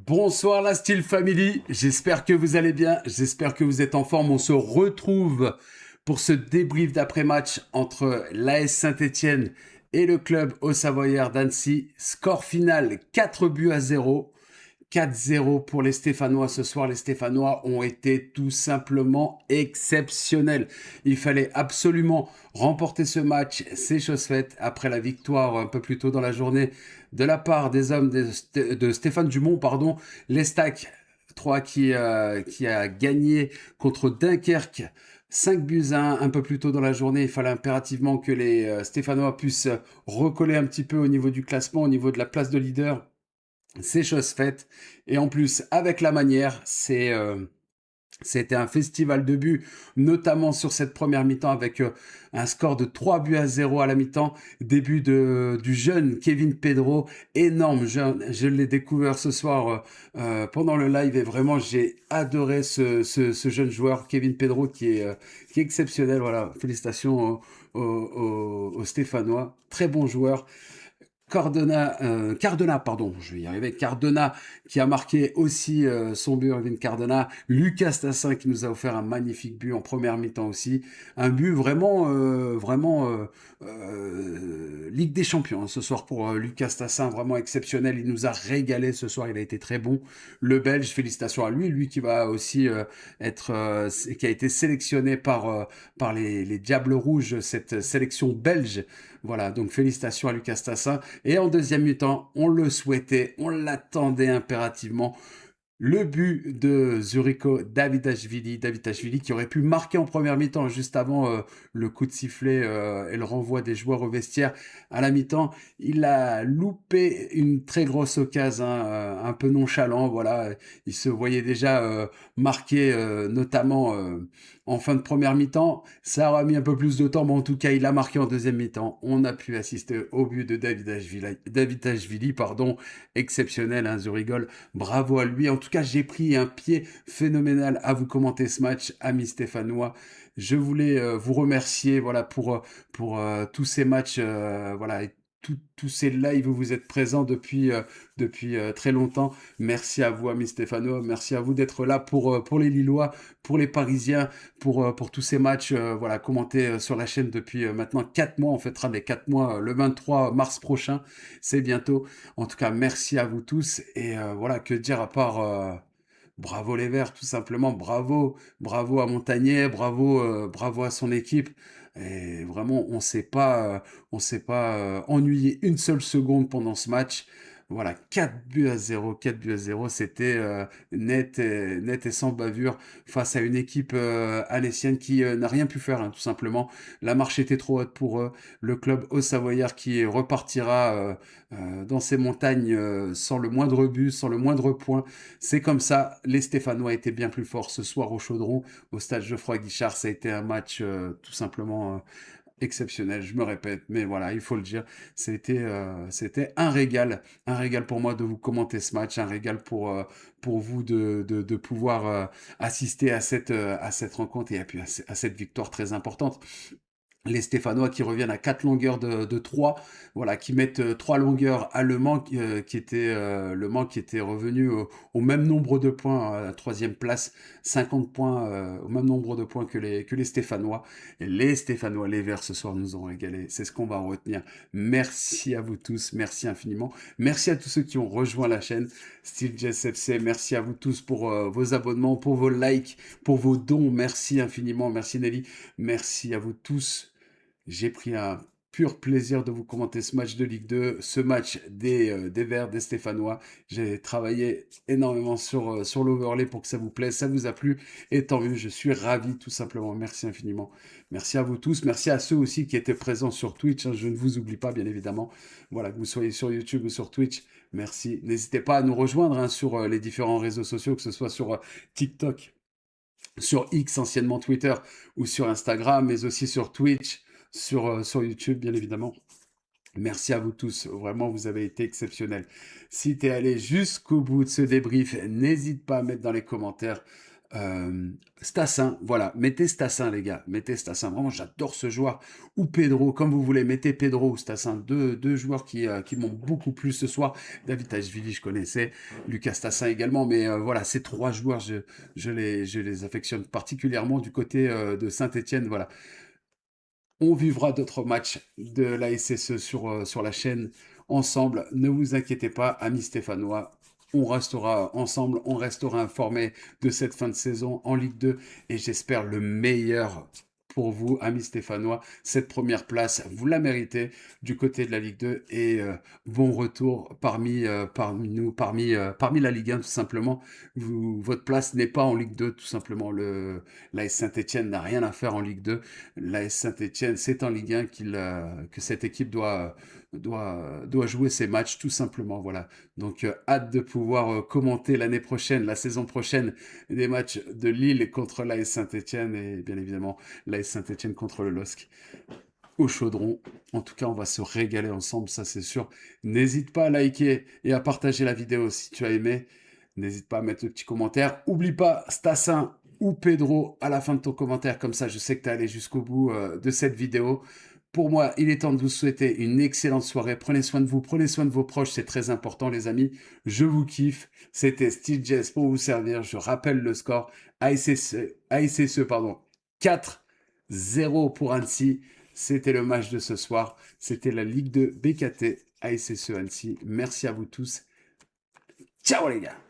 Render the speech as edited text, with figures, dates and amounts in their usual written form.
Bonsoir la Steel Family, j'espère que vous allez bien, j'espère que vous êtes en forme. On se retrouve pour ce débrief d'après-match entre l'AS Saint-Étienne et le club au Savoyard d'Annecy. Score final 4-0. 4-0 pour les Stéphanois. Ce soir, les Stéphanois ont été tout simplement exceptionnels. Il fallait absolument remporter ce match. C'est chose faite après la victoire un peu plus tôt dans la journée de la part des hommes de Stéphane Dumont, pardon, l'Estac 3 qui a gagné contre Dunkerque 5-1 un peu plus tôt dans la journée. Il fallait impérativement que les Stéphanois puissent recoller un petit peu au niveau du classement, au niveau de la place de leader. C'est chose faite. Et en plus, avec la manière, c'était un festival de buts, notamment sur cette première mi-temps avec un score de 3-0 à la mi-temps. Début du jeune Kevin Pedro, énorme jeune. Je l'ai découvert ce soir pendant le live et vraiment j'ai adoré ce jeune joueur, Kevin Pedro, qui est exceptionnel. Voilà, félicitations aux Stéphanois. Très bon joueur. Cardona, pardon, je vais y arriver. Cardona qui a marqué aussi son but, Irving Cardona. Lucas Tassin qui nous a offert un magnifique but en première mi-temps aussi. Un but vraiment Ligue des Champions ce soir pour Lucas Tassin, vraiment exceptionnel. Il nous a régalé ce soir, il a été très bon. Le Belge, félicitations à lui qui va aussi qui a été sélectionné par les Diables Rouges, cette sélection belge. Voilà, donc félicitations à Lucas Tassin. Et en deuxième mi-temps, on le souhaitait, on l'attendait impérativement. Le but de Zuriko Davidashvili qui aurait pu marquer en première mi-temps juste avant le coup de sifflet et le renvoi des joueurs au vestiaire à la mi-temps. Il a loupé une très grosse occasion, un peu nonchalant. Voilà, il se voyait déjà marqué, notamment en fin de première mi-temps. Ça aura mis un peu plus de temps, mais en tout cas, il a marqué en deuxième mi-temps. On a pu assister au but de Davidashvili, pardon, exceptionnel, hein, Zurigol. Bravo à lui. En tout cas, j'ai pris un pied phénoménal à vous commenter ce match, amis stéphanois. Je voulais vous remercier voilà, pour tous ces matchs voilà, et tous ces lives où vous êtes présents depuis très longtemps. Merci à vous, amis stéphanois. Merci à vous d'être là pour les Lillois, pour les Parisiens, pour tous ces matchs voilà, commentés sur la chaîne depuis maintenant 4 mois. On fêtera les 4 mois le 23 mars prochain. C'est bientôt. En tout cas, merci à vous tous. Et voilà, que dire à part bravo les Verts, tout simplement. Bravo à Montagnier, bravo à son équipe. Et vraiment, on s'est pas ennuyé une seule seconde pendant ce match. Voilà, 4-0, 4-0, c'était net et sans bavure face à une équipe alessienne qui n'a rien pu faire, hein, tout simplement. La marche était trop haute pour eux. Le club Haut-Savoyard qui repartira dans ces montagnes sans le moindre but, sans le moindre point. C'est comme ça, les Stéphanois étaient bien plus forts ce soir au Chaudron, au stade Geoffroy Guichard. Ça a été un match tout simplement exceptionnel, je me répète, mais voilà, il faut le dire, c'était un régal pour moi de vous commenter ce match, un régal pour vous de pouvoir assister à cette rencontre et puis à cette victoire très importante. Les Stéphanois qui reviennent à 4 longueurs de 3, voilà, qui mettent 3 longueurs à Le Mans qui était revenu au même nombre de points, à la troisième place, 50 points, au même nombre de points que les Stéphanois. Et les Stéphanois, les Verts, ce soir nous ont régalé. C'est ce qu'on va retenir. Merci à vous tous, merci infiniment. Merci à tous ceux qui ont rejoint la chaîne Steel Jazz FC. Merci à vous tous pour vos abonnements, pour vos likes, pour vos dons. Merci infiniment. Merci Nelly. Merci à vous tous. J'ai pris un pur plaisir de vous commenter ce match de Ligue 2, ce match des Verts, des Stéphanois. J'ai travaillé énormément sur l'overlay pour que ça vous plaise, ça vous a plu. Et tant mieux, je suis ravi tout simplement. Merci infiniment. Merci à vous tous. Merci à ceux aussi qui étaient présents sur Twitch, hein. Je ne vous oublie pas, bien évidemment. Voilà, que vous soyez sur YouTube ou sur Twitch. Merci. N'hésitez pas à nous rejoindre hein, sur les différents réseaux sociaux, que ce soit sur TikTok, sur X, anciennement Twitter, ou sur Instagram, mais aussi sur Twitch, sur YouTube, bien évidemment. Merci à vous tous, vraiment vous avez été exceptionnels. Si tu es allé jusqu'au bout de ce débrief, n'hésite pas à mettre dans les commentaires Stassin, voilà, mettez Stassin les gars, mettez Stassin, vraiment j'adore ce joueur, ou Pedro, comme vous voulez, mettez Pedro ou Stassin, deux joueurs qui m'ont beaucoup plu ce soir. David Ashvili je connaissais, Lucas Stassin également, mais voilà, ces trois joueurs, je les affectionne particulièrement du côté de Saint-Etienne, voilà. On vivra d'autres matchs de la SSE sur la chaîne ensemble. Ne vous inquiétez pas, amis stéphanois. On restera ensemble, on restera informés de cette fin de saison en Ligue 2 et j'espère le meilleur pour vous, amis stéphanois. Cette première place, vous la méritez du côté de la Ligue 2 et bon retour parmi nous, parmi la Ligue 1 tout simplement. Votre place n'est pas en Ligue 2 tout simplement. L'AS Saint-Etienne n'a rien à faire en Ligue 2. L'AS Saint-Etienne, c'est en Ligue 1 que cette équipe doit jouer ses matchs, tout simplement. Voilà. Donc, hâte de pouvoir commenter l'année prochaine, la saison prochaine, des matchs de Lille contre l'AS Saint-Etienne et bien évidemment l'AS Saint-Etienne contre le LOSC au chaudron. En tout cas, on va se régaler ensemble, ça c'est sûr. N'hésite pas à liker et à partager la vidéo si tu as aimé. N'hésite pas à mettre le petit commentaire. Oublie pas Stassin ou Pedro à la fin de ton commentaire, comme ça je sais que tu es allé jusqu'au bout de cette vidéo. Pour moi, il est temps de vous souhaiter une excellente soirée. Prenez soin de vous, prenez soin de vos proches, c'est très important les amis. Je vous kiffe. C'était Steve Jess pour vous servir. Je rappelle le score. ASSE, pardon, 4-0 pour Annecy. C'était le match de ce soir. C'était la Ligue de BKT ASSE Annecy. Merci à vous tous. Ciao les gars!